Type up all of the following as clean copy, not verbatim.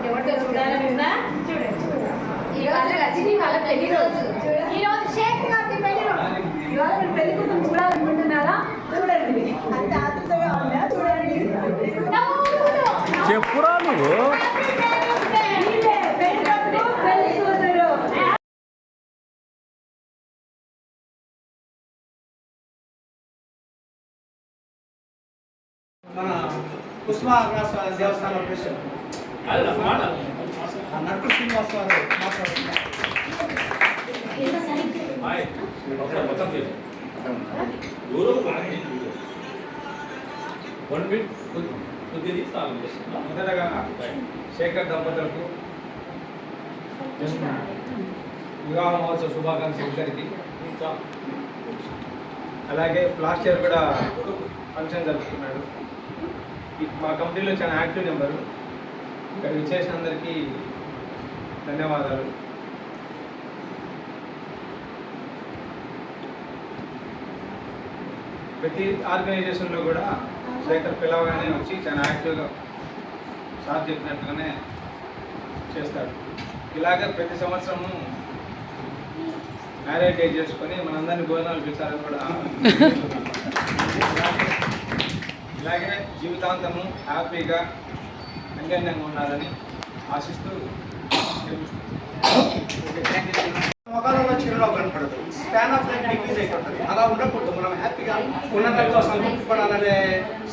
ఎవరితో చూడాలన్నా ఈరోజు రజనీ వాళ్ళ పెళ్లి రోజు. ఈరోజు శేఖర్ గారి పెళ్లి రోజు. ఇవాళ మీరు పెళ్లి కూతురు చూడాలనుకుంటున్నారా? చూడండి, అంత ఆతృతగా ఉందా? చూడండి. చెప్పురా నువ్వు. మన కుస్మా దేవస్థానం ప్రెసిడెంట్ నట్టు శ్రీనివాస్ గారు మాట్లాడుతున్నారు. మొదటగా శేఖర్ దంపతులకు వివాహ మహోత్సవ శుభాకాంక్షలు ఇద్దరికి. అలాగే లాస్ట్ ఇయర్ కూడా ఫంక్షన్ జరుపుకున్నాడు. మా కంపెనీలో చాలా యాక్టివ్ నెంబరు. ఇక్కడ విచ్చేసిన అందరికీ ధన్యవాదాలు. ప్రతి ఆర్గనైజేషన్లో కూడా శేఖర్ పిలవగానే వచ్చి చాలా యాక్టివ్గా సార్ చెప్పినట్టుగానే చేస్తాడు. ఇలాగే ప్రతి సంవత్సరము మ్యారేజ్ డే చేసుకొని మనందరినీ భోజనాలు పిలిచారని కూడా ఇలాగే జీవితాంతము హ్యాపీగా అన్యోన్యంగా ఉండాలని ఆశిస్తూ ముఖాలలో చిరునవ్వు కనపడదు. స్పాన్ ఆఫ్ లైఫ్ డిక్రీజ్ అయిపోతుంది. అలా ఉండకూడదు. మనం హ్యాపీగా ఉన్నతంతో సంతృప్తిపడాలనే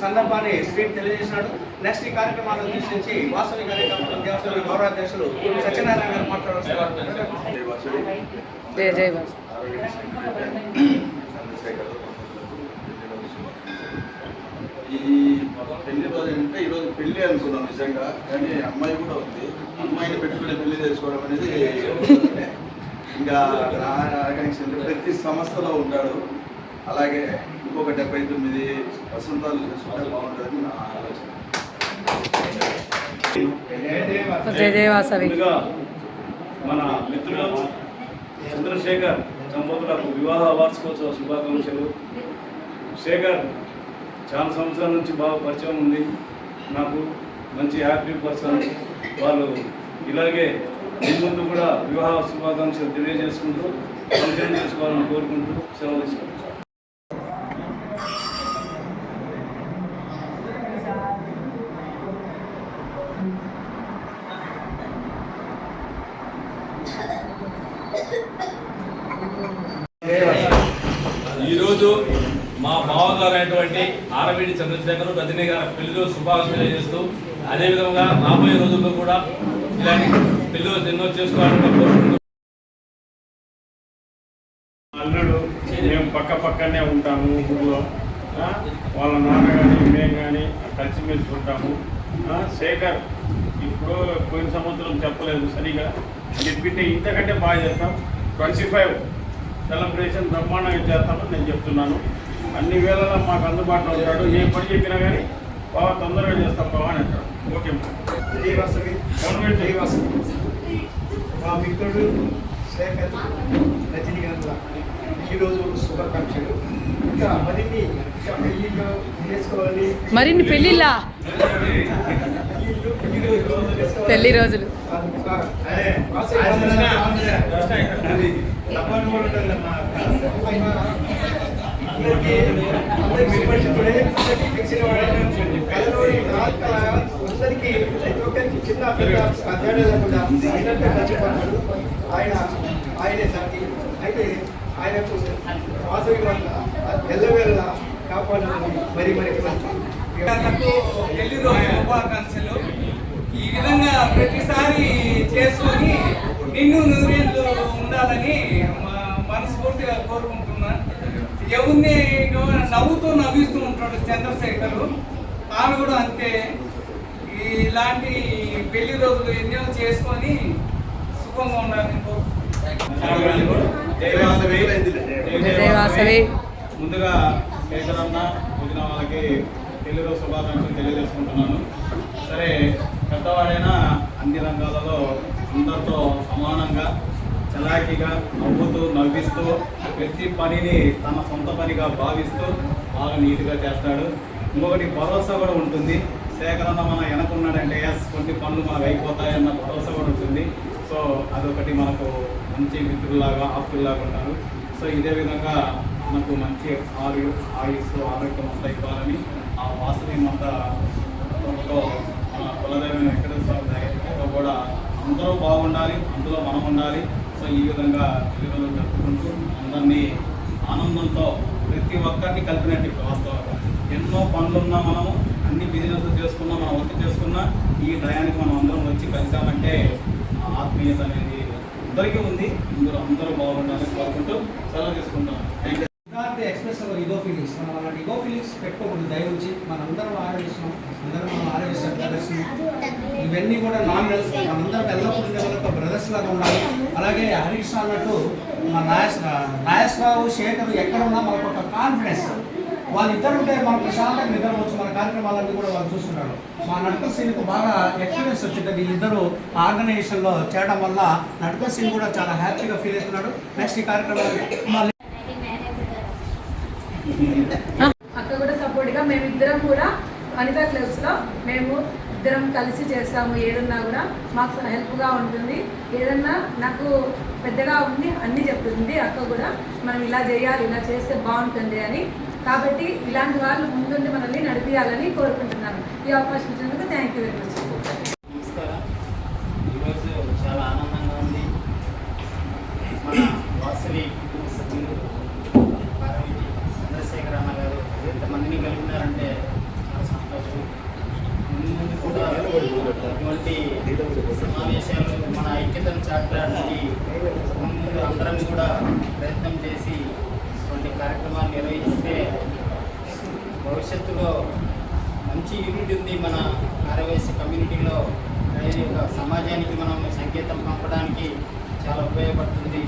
సందర్భాన్ని స్క్రీన్ తెలియజేసినాడు. నెక్స్ట్ ఈ కార్యక్రమాలను వీక్షించి వాసవి కార్యక్రమం దేవస్థానం గౌరవాధ్యక్షులు సత్యనారాయణ గారు మాట్లాడుతున్నారు. ఈ పెళ్లి రోజు అంటే ఈరోజు పెళ్లి అనుకున్నాం నిజంగా, కానీ అమ్మాయి కూడా ఉంది. అమ్మాయిని పెట్టుకుని పెళ్లి చేసుకోవడం అనేది ఇంకా ప్రతి సంస్థలో ఉంటాడు. అలాగే ఇంకొక 79 వసంతాలు చేసుకుంటే బాగుంటుందని నా ఆలోచన. మన మిత్రులు చంద్రశేఖర్ దంపతులకు వివాహ వార్షికోత్సవ శుభాకాంక్షలు. శేఖర్ చాలా సంవత్సరాల నుంచి బాగా పరిచయం ఉంది నాకు. మంచి యాక్టివ్ పర్సన్. వాళ్ళు ఇలాగే ముందు కూడా వివాహ శుభాకాంక్షలు తెలియజేసుకుంటూ ఫంక్షన్ చేసుకోవాలని కోరుకుంటూ సెలవు తీసుకుంటాం. ఈరోజు మా బావగారు అయినటువంటి ఆరవీడి చంద్రశేఖర్ రజనీ గారి పెళ్లిలో శుభాకాంక్షలు తెలియజేస్తూ, అదేవిధంగా రాబోయే రోజుల్లో కూడా ఇలాంటి పెళ్లి ఎన్నో చేసుకోవాలని కోరుకుంటూ. అల్లుడు మేము పక్కనే ఉంటాము ఊళ్ళో. వాళ్ళ నాన్న కానీ మేము కానీ కలిసిమెలిసి ఉంటాము. శేఖర్ ఇప్పుడు పోయిన సంవత్సరం చెప్పలేదు సరిగా, చెప్పింటే ఇంతకంటే బాగా చేస్తాం. 25 సెలబ్రేషన్ బ్రహ్మాండంగా చేస్తామని నేను చెప్తున్నాను. అన్ని వేళలా మాకు అందుబాటులో ఉంటాడు. ఏ పని చెప్పినా కానీ బాగా తొందరగా చేస్తాం బాగా అని అంటాడు. ఓకే మా మిత్రుడు శేఖర్ రజనీ గారు ఈరోజు శుభాకాంక్షలు. ఇంకా మరిన్ని పెళ్ళిళ్ళ పెళ్లి రోజులు అందరికీ ప్రతి ఒక్కరికి చిన్న పెద్ద తేడా లేకుండా ఆయనే సాటి. అయితే ఆయనకు వాసవి వల్ల ఎల్లవేళ కాపాడాలని మరి పెళ్లి రోజు శుభాకాంక్షలు. ఈ విధంగా ప్రతిసారి చేసుకొని నిన్ను నూరేళ్ళు ఉండాలని మనస్ఫూర్తిగా కోరుకుంటున్నాను. ఎవరిని నవ్విస్తూ ఉంటాడు చంద్రశేఖర్. ఆమె కూడా అంతే. ఇలాంటి పెళ్లి రోజులు ఎన్నో చేసుకొని సుఖంగా ఉండాలని ముందుగా శేఖర్ అన్న వచ్చిన వాళ్ళకి పెళ్లి రోజు శుభాకాంక్షలు తెలియజేసుకుంటున్నాను. సరే, పెద్దవాడైనా అన్ని రంగాలలో అందరితో సమానంగా చలాకీగా నవ్విస్తూ ప్రతి పనిని తన సొంత పనిగా భావిస్తూ బాగా నీట్గా చేస్తాడు. ఇంకొకటి భరోసా కూడా ఉంటుంది. సేకరణ మన వెనకున్నాడంటే కొన్ని పనులు మనకు అయిపోతాయన్న భరోసా కూడా ఉంటుంది. సో అదొకటి మనకు మంచి మిత్రులాగా ఆప్తుల్లాగా ఉంటారు. సో ఇదే విధంగా మనకు మంచి ఆయుష్ ఆరోగ్యం అంతా ఇవ్వాలని ఆ వాసవి అంతా మన కులదైవం వెంకటేశ్వర దగ్గర కూడా అందరూ బాగుండాలి, అందులో మనం ఉండాలి. సో ఈ విధంగా పిల్లలు జరుపుకుంటూ అందరినీ ఆనందంతో ప్రతి ఒక్కరిని కలిపినట్టు వాస్తవంగా ఎన్నో పనులున్నా మనము అన్ని బిజినెస్ చేసుకున్నా మనం వర్క్ చేసుకున్నా ఈ టయానికి మనం అందరం వచ్చి కలిసామంటే ఆత్మీయత అనేది అందరికీ ఉంది. అందరూ బాగుండాలని కోరుకుంటూ సెలవు తీసుకుంటాం. Thank you. Express ego feelings, మనం అలాంటి ఈగో ఫీలింగ్స్ పెట్టుకోకూడదు. దయవుంచి మనందరం ఆరోగిస్తున్నాం, అందరం మనం ఆరోగ్య ఇవన్నీ కూడా నామినల్స్. మనందరం ఎల్లప్పుడూ ఉండేవాళ్ళ బ్రదర్స్ లాగా ఉండాలి. అలాగే హరీష్ అన్నట్టు మన నాగేశ్వరరావు శేఖర్ ఎక్కడ ఉన్నా మనకు ఒక కాన్ఫిడెన్స్, వాళ్ళిద్దరు ఉంటే మనం ప్రశాంతంగా నిద్రవచ్చు. మన కార్యక్రమాలన్నీ కూడా వాళ్ళు చూస్తున్నాడు. మా నటుకల్ సీన్కు బాగా ఎక్స్పీరియన్స్ వచ్చింది. వీళ్ళిద్దరూ ఆర్గనైజేషన్లో చేయడం వల్ల నటుకల్ సీన్ కూడా చాలా హ్యాపీగా ఫీల్ అవుతున్నాడు. నెక్స్ట్ ఈ కార్యక్రమాలు అక్క కూడా సపోర్ట్గా మేమిద్దరం కూడా వనితా క్లబ్స్లో మేము ఇద్దరం కలిసి చేస్తాము. ఏదన్నా కూడా మాకు హెల్ప్గా ఉంటుంది. ఏదన్నా నాకు పెద్దగా ఉంది అన్నీ చెప్తుంది అక్క కూడా, మనం ఇలా చేయాలి, ఇలా చేస్తే బాగుంటుంది అని. కాబట్టి ఇలాంటి వాళ్ళు ముందుండి మనల్ని నడిపించాలని కోరుకుంటున్నాను. ఈ అవకాశం ఇచ్చినందుకు థ్యాంక్ యూ వెరీ మచ్. నమస్కారం. ఈరోజు చాలా ఆనందంగా ఉంది. మన వాసవి సభ్యులు చంద్రశేఖర్ అన్న గారు ఎంతమందిని కలిపినారంటే చాలా సంతోషం. ముందు కూడా ఇటువంటి సమావేశాలు మన ఐక్యతను చాటడానికి ముందు అందరం కూడా ప్రయత్నం చేసి ఇటువంటి కార్యక్రమాలు నిర్వహిస్తే భవిష్యత్తులో మంచి యూనిట్ ఉంది మన ఆర్యవైశ్య కమ్యూనిటీలో. ఒక సమాజానికి మనం సంకేతం పంపడానికి చాలా ఉపయోగపడుతుంది.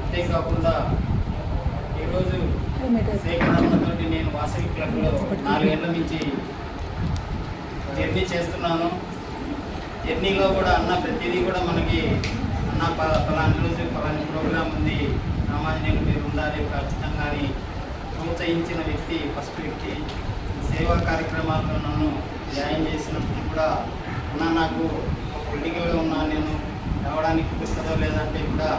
అంతేకాకుండా ఈరోజు సేకరణతో నేను వాసవి క్లబ్లో 4 ఏళ్ల నుంచి జర్నీ చేస్తున్నాను. జర్నీలో కూడా అన్న ప్రతిదీ కూడా మనకి అన్న ఫలాని రోజు ఫలాని ప్రోగ్రాం ఉంది, సామాన్యులు మీరు ఉండాలి ఖచ్చితంగా అని ప్రోత్సహించిన వ్యక్తి, ఫస్ట్ వ్యక్తి. సేవా కార్యక్రమాల్లో నన్ను జాయిన్ చేసినప్పుడు కూడా అన్న నాకు పొలిటికల్గా ఉన్నాను, నేను రావడానికి కుదురుతుందో లేదంటే కూడా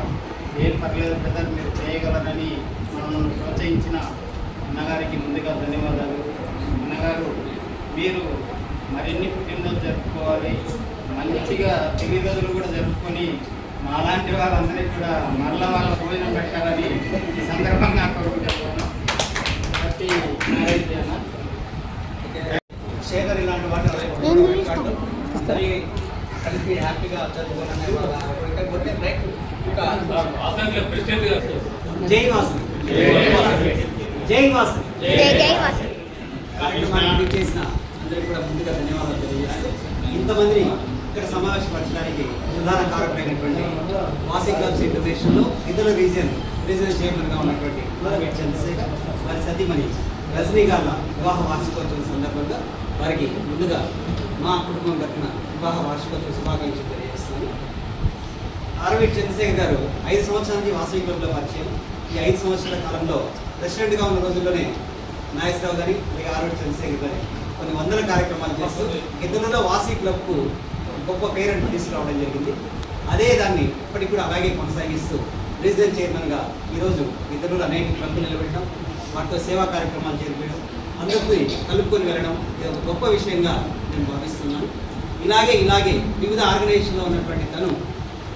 ఏం పర్లేదు బ్రదర్ మీరు చేయగలరని నన్ను ప్రోత్సహించిన అన్నగారికి ముందుగా ధన్యవాదాలు. అన్నగారు మీరు మరిన్ని పుట్టినరోజు జరుపుకోవాలి, మంచిగా పెళ్లి రోజులు కూడా జరుపుకొని మాలాంటి వాళ్ళందరికీ కూడా మరల వాళ్ళ భోజనం పెట్టాలని ఈ సందర్భంగా కోరుకుంటున్నాను. కాబట్టి శేఖర్ ఇలాంటి వాటి కలిపి హ్యాపీగా చదువుకోవాలని జై వాసవి, జై వాసవి, జై వాసవి. కార్యక్రమాన్ని చేసిన అందరికీ కూడా ముందుగా ధన్యవాదాలు తెలియజేస్తూ, ఇంతమందిని ఇక్కడ సమావేశపరచడానికి ప్రధాన కారకులైనటువంటి వాసవి క్లబ్స్ ఇంటర్నేషనల్లో ఇతర రీజనల్ చైర్మన్గా ఉన్నటువంటి చంద్రశేఖర్, వారి సతీమణి రజనీ గారి వివాహ వార్షికోత్సవం సందర్భంగా వారికి ముందుగా మా కుటుంబం తరఫున వివాహ వార్షికోత్సవ శుభాకాంక్షలు తెలియజేస్తున్నాను. ఆర్వీడి చంద్రశేఖర్ గారు 5 సంవత్సరాల నుంచి వాసవి క్లబ్లో పరిచయం. ఈ 5 సంవత్సరాల కాలంలో ప్రెసిడెంట్గా ఉన్న రోజుల్లోనే నాగేశ్వరరావు గారి అలాగే ఆర్వీడి చంద్రశేఖర్ గారి కొన్ని వందల కార్యక్రమాలు చేస్తూ ఇద్దరులో వాసవి క్లబ్కు గొప్ప పేరెంట్ తీసుకురావడం జరిగింది. అదే దాన్ని ఇప్పటికి కూడా అలాగే కొనసాగిస్తూ రీజనల్ చైర్మన్గా ఈరోజు ఇద్దరులో అనేక క్లబ్లు నిలబెట్టడం, వాటితో సేవా కార్యక్రమాలు చేరిపోయడం, అందరికీ కలుపుకొని వెళ్ళడం ఇది ఒక గొప్ప విషయంగా నేను భావిస్తున్నాను. ఇలాగే వివిధ ఆర్గనైజేషన్లో ఉన్నటువంటి తను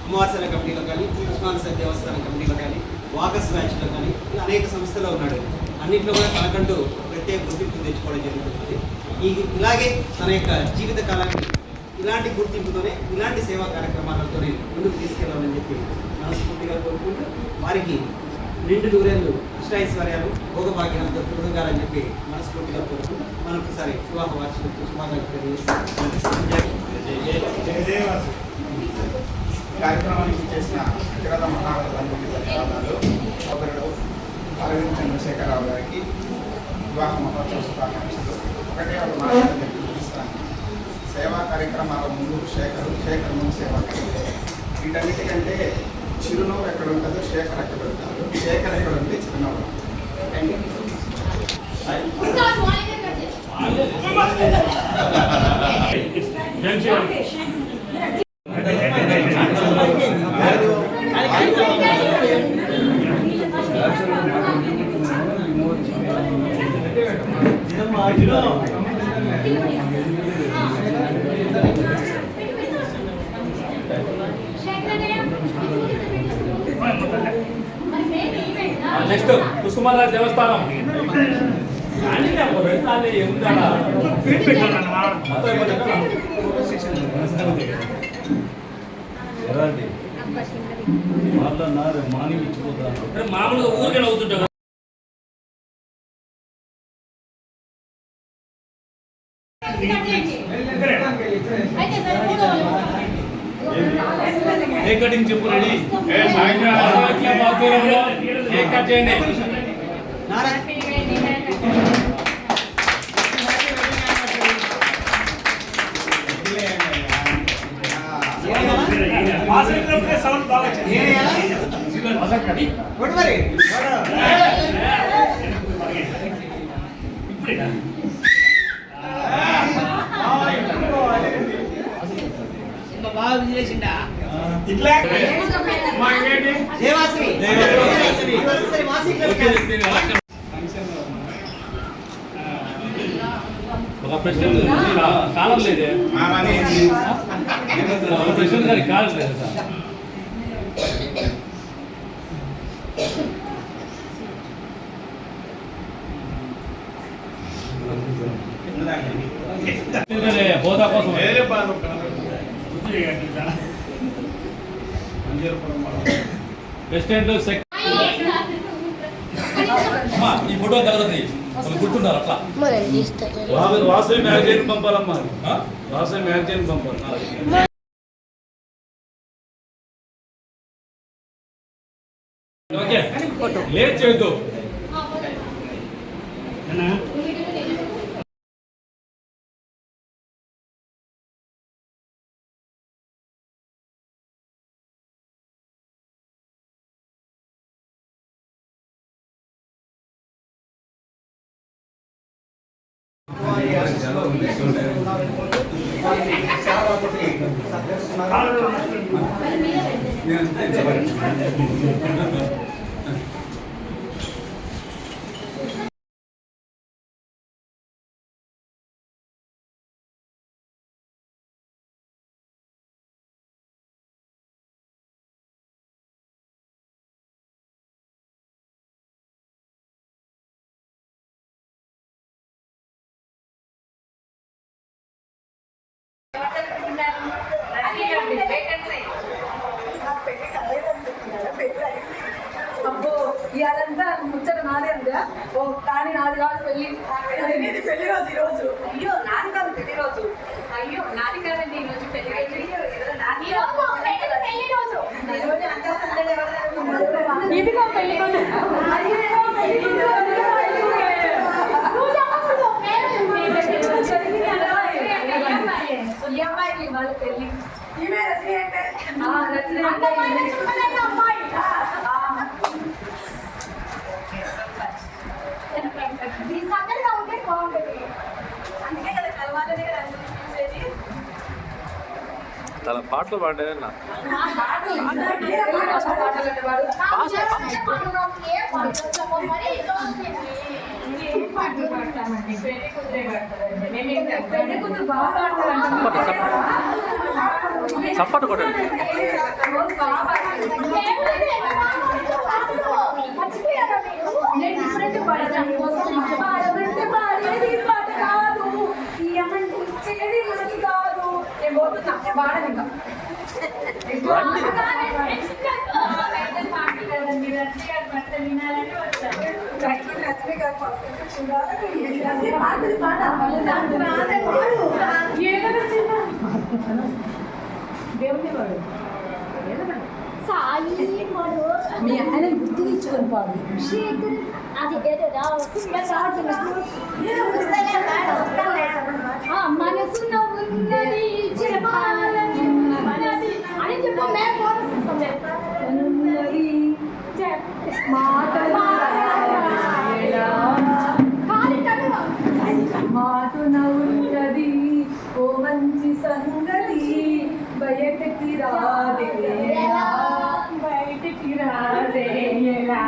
అమ్మవార్సల కమిటీలో కానీ, ఉస్మానియా దేవస్థానం కమిటీలో కానీ, వాకర్స్ బ్యాచ్లో కానీ ఇలా అనేక సంస్థలో ఉన్నాడు. అన్నింటిలో కూడా తనకంటూ ప్రత్యేక గుర్తింపు తెచ్చుకోవడం జరుగుతుంది. ఇలాగే తన యొక్క జీవిత కాలాన్ని ఇలాంటి గుర్తింపుతోనే, ఇలాంటి సేవా కార్యక్రమాలతోనే ముందుకు తీసుకెళ్ళాలని చెప్పి మనస్ఫూర్తిగా కోరుకుంటూ వారికి నిండు నూరేళ్ళు ఇష్టాయిశ్వర్యాలు భోగభాగ్యాలతో తొలగాలని చెప్పి మనస్ఫూర్తిగా కోరుకుంటూ మనొకసారి వివాహ వార్షికోత్సవ శుభాకాంక్షలు తెలియజేస్తాం. కార్యక్రమానికి చేసిన వ్యక్తిగత మహారాజులందరికీ ధన్యవాదాలు. ఒకరు అరవింద్ చంద్రశేఖరరావు గారికి వివాహ మహోత్సవ శుభాకాంక్షలు. ఒకటే ఒక మాట చూపిస్తాను. సేవా కార్యక్రమాల ముందు శేఖర్ ముందు సేవా కార్యక్రమం. వీటన్నిటికంటే చిరునవ్వు ఎక్కడ ఉంటుందో శేఖర్ ఎక్కడ ఉంటాడు, శేఖర్ ఎక్కడ ఉంటే చిరునవ్వు. నెక్స్ట్ కుసుమరాజ దేవస్థానం మామూలుగా ఊరికే అవుతుంటాం. కేక్ కటింగ్ చెప్పు రెడీ. కేక్ కట్ చేయండి. సౌండ్ బాగా విజయసిండా ఒక ప్రెసిడెంట్ కాలం లేదే, ప్రెసిడెంట్ గారికి కాలం లేదు సార్. హోదా కోసం ప్రెసిడెంట్ ఈ ఫోటో తగలది గుర్తున్నారు అట్లా. వాసవి మ్యాగజైన్ పంపాలమ్మా, వాసవి మ్యాగజైన్ పంపాలి. ఓకే లేట్ చేయొద్దు. అబ్బో ఇవాళంతా ముచ్చట నాదే ఉందా? ఓ కానీ నాది కాదు పెళ్ళి. పెళ్లి రోజు ఈరోజు. అయ్యో నాది కాదు పెళ్లి రోజు. అయ్యో నాది కాదండి ఈరోజు పెళ్లి రోజు. ఇదిగో పెళ్లి రోజు. ఈ అమ్మాయి వాళ్ళ పెళ్లి. అందుకే కదా కలవాలనే కదా అనిపించేది. తన పాటలు పాడేదన్నా చప్పట కొట్టండి. మీ ఆయన బుద్ధి తెచ్చుకొని పాడు. మనసులో ఉన్నది మాట రాదే ఎలా, బయటికి రాదే ఎలా,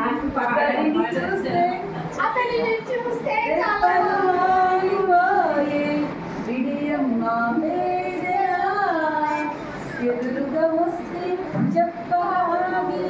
అతనిని చూస్తే చాలు విడియమ్మా మేరా, ఎదురుగా వస్తే చెప్పాలి.